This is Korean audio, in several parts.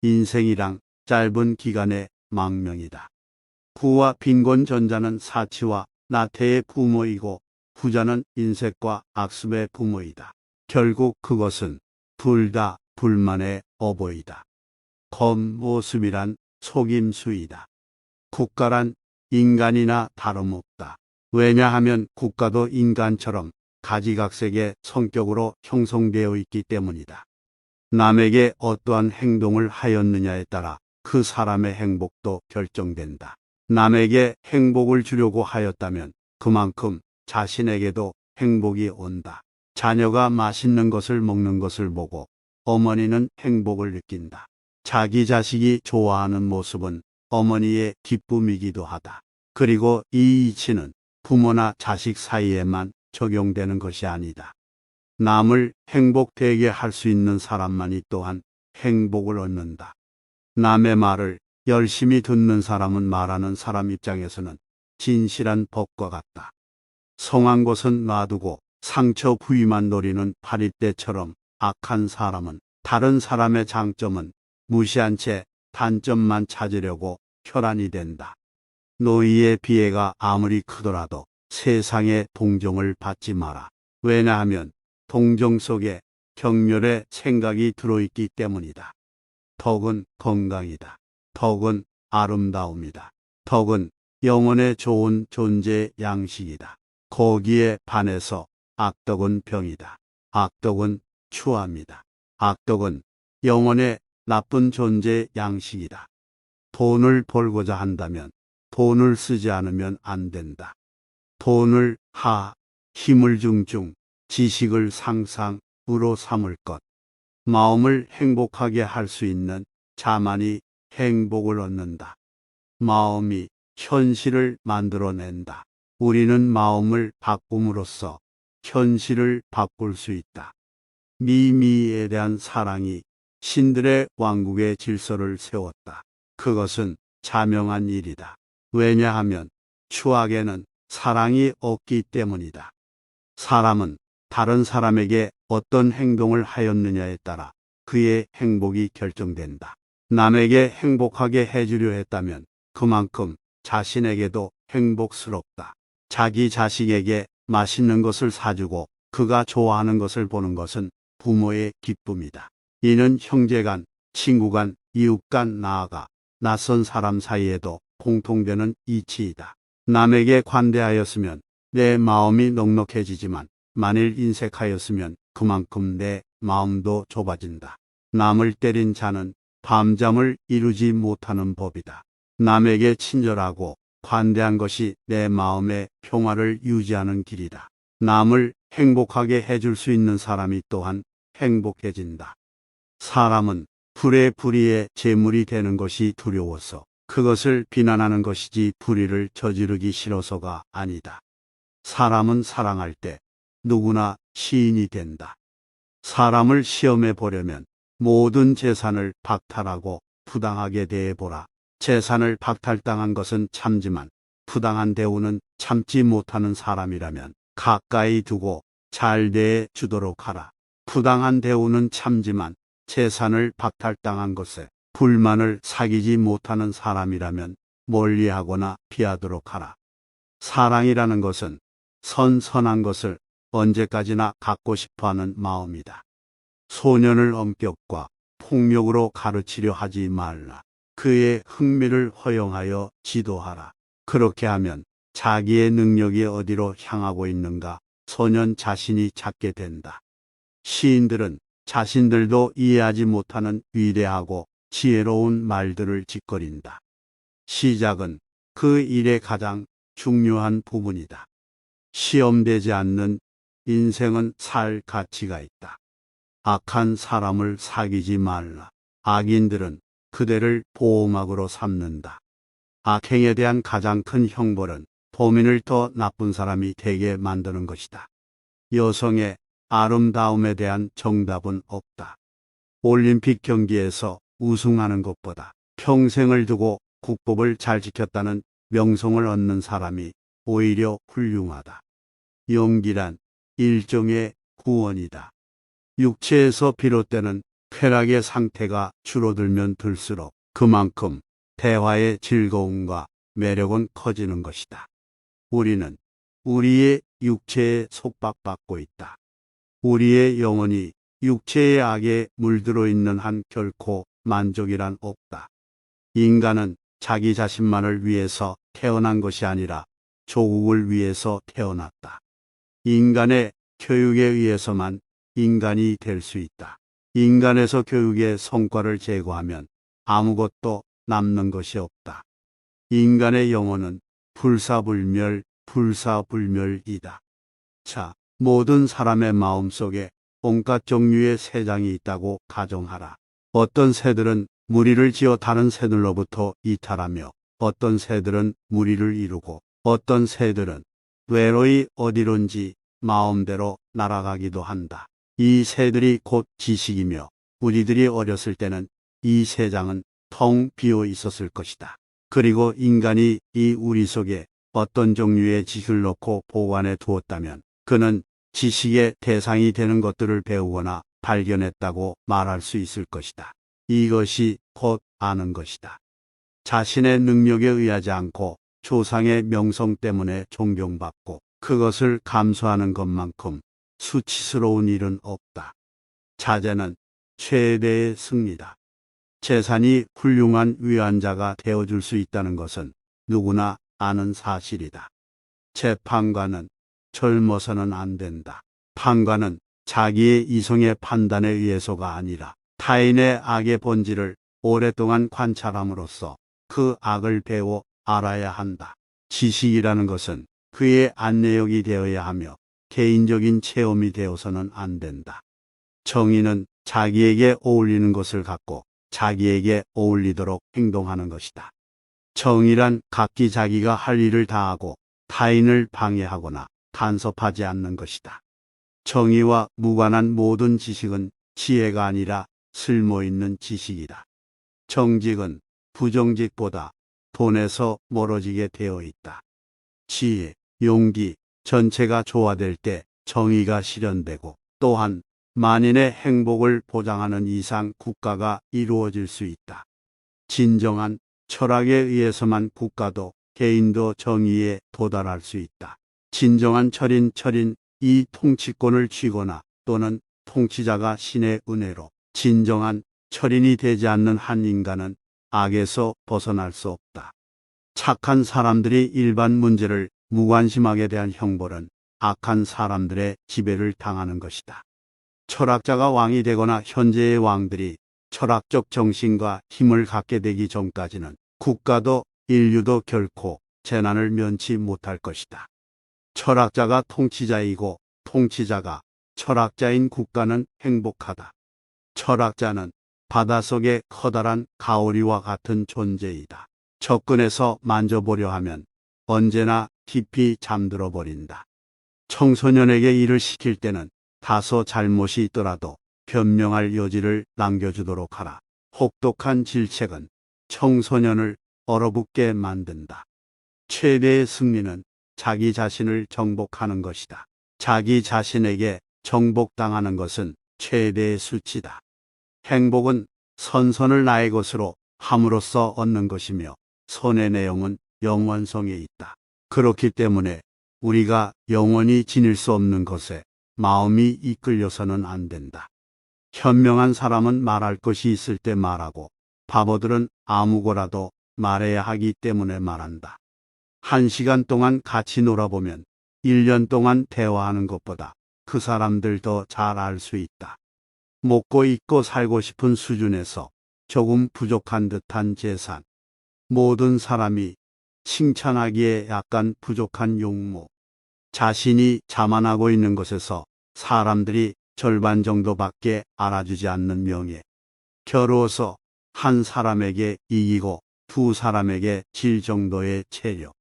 인생이랑 짧은 기간의 망명이다. 부와 빈곤 전자는 사치와 나태의 부모이고 후자는 인색과 악습의 부모이다. 결국 그것은 둘 다 불만의 어보이다. 겉모습이란 속임수이다. 국가란 인간이나 다름없다. 왜냐하면 국가도 인간처럼 가지각색의 성격으로 형성되어 있기 때문이다. 남에게 어떠한 행동을 하였느냐에 따라 그 사람의 행복도 결정된다. 남에게 행복을 주려고 하였다면 그만큼 자신에게도 행복이 온다. 자녀가 맛있는 것을 먹는 것을 보고 어머니는 행복을 느낀다. 자기 자식이 좋아하는 모습은 어머니의 기쁨이기도 하다. 그리고 이 이치는 부모나 자식 사이에만 적용되는 것이 아니다. 남을 행복되게 할 수 있는 사람만이 또한 행복을 얻는다. 남의 말을 열심히 듣는 사람은 말하는 사람 입장에서는 진실한 법과 같다. 성한 것은 놔두고 상처 부위만 노리는 파리떼처럼 악한 사람은 다른 사람의 장점은 무시한 채 단점만 찾으려고 혈안이 된다. 노이의 비애가 아무리 크더라도 세상의 동정을 받지 마라. 왜냐하면 동정 속에 경멸의 생각이 들어있기 때문이다. 덕은 건강이다. 덕은 아름다움이다. 덕은 영혼에 좋은 존재의 양식이다. 거기에 반해서 악덕은 병이다. 악덕은 추함이다. 악덕은 영혼의 나쁜 존재의 양식이다. 돈을 벌고자 한다면 돈을 쓰지 않으면 안 된다. 돈을 힘을 중중, 지식을 상상으로 삼을 것. 마음을 행복하게 할 수 있는 자만이 행복을 얻는다. 마음이 현실을 만들어낸다. 우리는 마음을 바꿈으로써 현실을 바꿀 수 있다. 미미에 대한 사랑이 신들의 왕국의 질서를 세웠다. 그것은 자명한 일이다. 왜냐하면 추악에는 사랑이 없기 때문이다. 사람은 다른 사람에게 어떤 행동을 하였느냐에 따라 그의 행복이 결정된다. 남에게 행복하게 해주려 했다면 그만큼 자신에게도 행복스럽다. 자기 자식에게 맛있는 것을 사주고 그가 좋아하는 것을 보는 것은 부모의 기쁨이다. 이는 형제간, 친구간, 이웃간 나아가 낯선 사람 사이에도 공통되는 이치이다. 남에게 관대하였으면 내 마음이 넉넉해지지만 만일 인색하였으면 그만큼 내 마음도 좁아진다. 남을 때린 자는 밤잠을 이루지 못하는 법이다. 남에게 친절하고 관대한 것이 내 마음의 평화를 유지하는 길이다. 남을 행복하게 해줄 수 있는 사람이 또한 행복해진다. 사람은 불의 불의의 제물이 되는 것이 두려워서 그것을 비난하는 것이지 불의를 저지르기 싫어서가 아니다. 사람은 사랑할 때 누구나 시인이 된다. 사람을 시험해 보려면 모든 재산을 박탈하고 부당하게 대해보라. 재산을 박탈당한 것은 참지만 부당한 대우는 참지 못하는 사람이라면 가까이 두고 잘 대해 주도록 하라. 부당한 대우는 참지만 재산을 박탈당한 것에 불만을 사귀지 못하는 사람이라면 멀리하거나 피하도록 하라. 사랑이라는 것은 선한 것을 언제까지나 갖고 싶어하는 마음이다. 소년을 엄격과 폭력으로 가르치려 하지 말라. 그의 흥미를 허용하여 지도하라. 그렇게 하면 자기의 능력이 어디로 향하고 있는가 소년 자신이 찾게 된다. 시인들은 자신들도 이해하지 못하는 위대하고 지혜로운 말들을 짓거린다. 시작은 그 일의 가장 중요한 부분이다. 시험되지 않는 인생은 살 가치가 있다. 악한 사람을 사귀지 말라. 악인들은 그대를 보호막으로 삼는다. 악행에 대한 가장 큰 형벌은 범인을 더 나쁜 사람이 되게 만드는 것이다. 여성의 아름다움에 대한 정답은 없다. 올림픽 경기에서 우승하는 것보다 평생을 두고 국법을 잘 지켰다는 명성을 얻는 사람이 오히려 훌륭하다. 용기란 일종의 구원이다. 육체에서 비롯되는 쾌락의 상태가 줄어들면 들수록 그만큼 대화의 즐거움과 매력은 커지는 것이다. 우리는 우리의 육체에 속박받고 있다. 우리의 영혼이 육체의 악에 물들어 있는 한 결코 만족이란 없다. 인간은 자기 자신만을 위해서 태어난 것이 아니라 조국을 위해서 태어났다. 인간의 교육에 의해서만 인간이 될 수 있다. 인간에서 교육의 성과를 제거하면 아무것도 남는 것이 없다. 인간의 영혼은 불사불멸이다. 자, 모든 사람의 마음속에 온갖 종류의 새장이 있다고 가정하라. 어떤 새들은 무리를 지어 다른 새들로부터 이탈하며 어떤 새들은 무리를 이루고 어떤 새들은 외로이 어디론지 마음대로 날아가기도 한다. 이 새들이 곧 지식이며 우리들이 어렸을 때는 이 새장은 텅 비어 있었을 것이다. 그리고 인간이 이 우리 속에 어떤 종류의 지식을 넣고 보관해 두었다면 그는 지식의 대상이 되는 것들을 배우거나 발견했다고 말할 수 있을 것이다. 이것이 곧 아는 것이다. 자신의 능력에 의하지 않고 조상의 명성 때문에 존경받고 그것을 감수하는 것만큼 수치스러운 일은 없다. 자제는 최대의 승리다. 재산이 훌륭한 위안자가 되어줄 수 있다는 것은 누구나 아는 사실이다. 재판관은 젊어서는 안 된다. 판관은 자기의 이성의 판단에 의해서가 아니라 타인의 악의 본질을 오랫동안 관찰함으로써 그 악을 배워 알아야 한다. 지식이라는 것은 그의 안내역이 되어야 하며 개인적인 체험이 되어서는 안 된다. 정의는 자기에게 어울리는 것을 갖고 자기에게 어울리도록 행동하는 것이다. 정의란 각기 자기가 할 일을 다하고 타인을 방해하거나 간섭하지 않는 것이다. 정의와 무관한 모든 지식은 지혜가 아니라 쓸모있는 지식이다. 정직은 부정직보다 돈에서 멀어지게 되어 있다. 지혜, 용기, 전체가 조화될 때 정의가 실현되고 또한 만인의 행복을 보장하는 이상 국가가 이루어질 수 있다. 진정한 철학에 의해서만 국가도 개인도 정의에 도달할 수 있다. 진정한 철인 이 통치권을 쥐거나 또는 통치자가 신의 은혜로 진정한 철인이 되지 않는 한 인간은 악에서 벗어날 수 없다. 착한 사람들이 일반 문제를 무관심하게 대한 형벌은 악한 사람들의 지배를 당하는 것이다. 철학자가 왕이 되거나 현재의 왕들이 철학적 정신과 힘을 갖게 되기 전까지는 국가도 인류도 결코 재난을 면치 못할 것이다. 철학자가 통치자이고 통치자가 철학자인 국가는 행복하다. 철학자는 바닷속의 커다란 가오리와 같은 존재이다. 접근해서 만져보려 하면 언제나 깊이 잠들어 버린다. 청소년에게 일을 시킬 때는 다소 잘못이 있더라도 변명할 여지를 남겨주도록 하라. 혹독한 질책은 청소년을 얼어붙게 만든다. 최대의 승리는 자기 자신을 정복하는 것이다. 자기 자신에게 정복당하는 것은 최대의 수치다. 행복은 선선을 나의 것으로 함으로써 얻는 것이며 선의 내용은 영원성에 있다. 그렇기 때문에 우리가 영원히 지닐 수 없는 것에 마음이 이끌려서는 안 된다. 현명한 사람은 말할 것이 있을 때 말하고 바보들은 아무거라도 말해야 하기 때문에 말한다. 1시간 동안 같이 놀아보면 1년 동안 대화하는 것보다 그 사람들 더 잘 알 수 있다. 먹고 입고 살고 싶은 수준에서 조금 부족한 듯한 재산. 모든 사람이 칭찬하기에 약간 부족한 용모. 자신이 자만하고 있는 것에서 사람들이 절반 정도밖에 알아주지 않는 명예. 겨루어서 한 사람에게 이기고 두 사람에게 질 정도의 체력.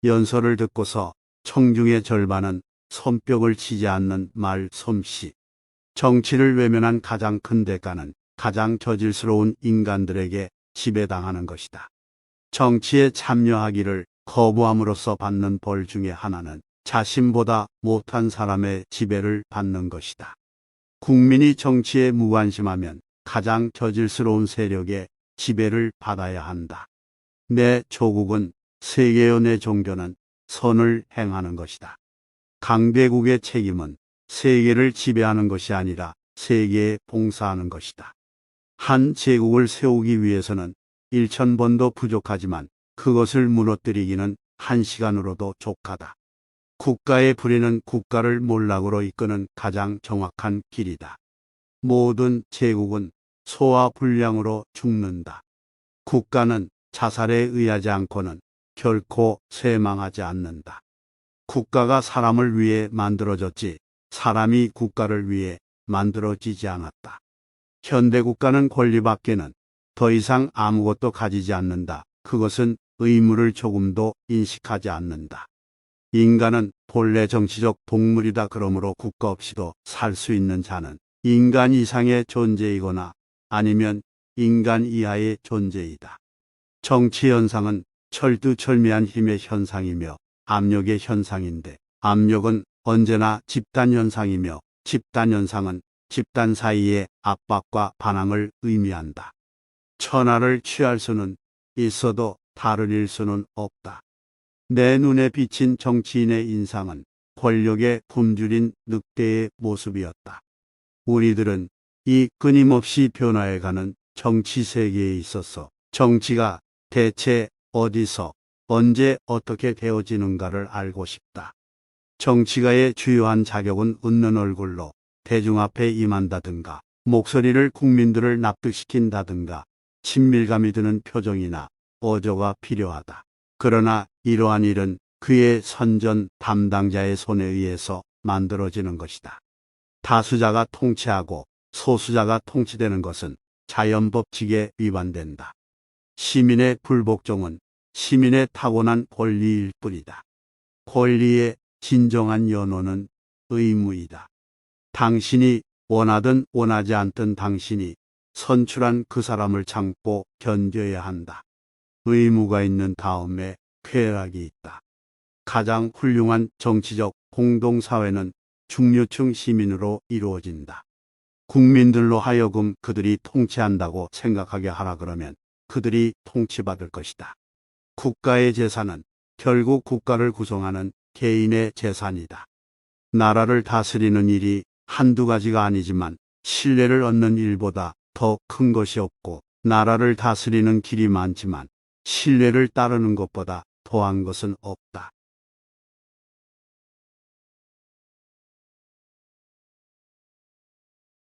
연설을 듣고서 청중의 절반은 손뼉을 치지 않는 말 솜씨. 정치를 외면한 가장 큰 대가는 가장 저질스러운 인간들에게 지배당하는 것이다. 정치에 참여하기를 거부함으로써 받는 벌 중에 하나는 자신보다 못한 사람의 지배를 받는 것이다. 국민이 정치에 무관심하면 가장 저질스러운 세력의 지배를 받아야 한다. 내 조국은 세계여 내 종교는 선을 행하는 것이다. 강대국의 책임은 세계를 지배하는 것이 아니라 세계에 봉사하는 것이다. 한 제국을 세우기 위해서는 1000번도 부족하지만 그것을 무너뜨리기는 1시간으로도 족하다. 국가의 불의는 국가를 몰락으로 이끄는 가장 정확한 길이다. 모든 제국은 소화불량으로 죽는다. 국가는 자살에 의하지 않고는 결코 쇠망하지 않는다. 국가가 사람을 위해 만들어졌지 사람이 국가를 위해 만들어지지 않았다. 현대국가는 권리밖에는 더 이상 아무것도 가지지 않는다. 그것은 의무를 조금도 인식하지 않는다. 인간은 본래 정치적 동물이다. 그러므로 국가 없이도 살 수 있는 자는 인간 이상의 존재이거나 아니면 인간 이하의 존재이다. 정치 현상은 철두철미한 힘의 현상이며 압력의 현상인데 압력은 언제나 집단 현상이며 집단 현상은 집단 사이의 압박과 반항을 의미한다. 천하를 취할 수는 있어도 달을 잃을 수는 없다. 내 눈에 비친 정치인의 인상은 권력의 굶주린 늑대의 모습이었다. 우리들은 이 끊임없이 변화해가는 정치 세계에 있어서 정치가 대체 어디서 언제 어떻게 되어지는가를 알고 싶다. 정치가의 주요한 자격은 웃는 얼굴로 대중 앞에 임한다든가 목소리를 국민들을 납득시킨다든가 친밀감이 드는 표정이나 어조가 필요하다. 그러나 이러한 일은 그의 선전 담당자의 손에 의해서 만들어지는 것이다. 다수자가 통치하고 소수자가 통치되는 것은 자연법칙에 위반된다. 시민의 불복종은 시민의 타고난 권리일 뿐이다. 권리의 진정한 연호는 의무이다. 당신이 원하든 원하지 않든 당신이 선출한 그 사람을 참고 견뎌야 한다. 의무가 있는 다음에 쾌락이 있다. 가장 훌륭한 정치적 공동사회는 중류층 시민으로 이루어진다. 국민들로 하여금 그들이 통치한다고 생각하게 하라 그러면 그들이 통치받을 것이다. 국가의 재산은 결국 국가를 구성하는 개인의 재산이다. 나라를 다스리는 일이 한두 가지가 아니지만 신뢰를 얻는 일보다 더 큰 것이 없고 나라를 다스리는 길이 많지만 신뢰를 따르는 것보다 더한 것은 없다.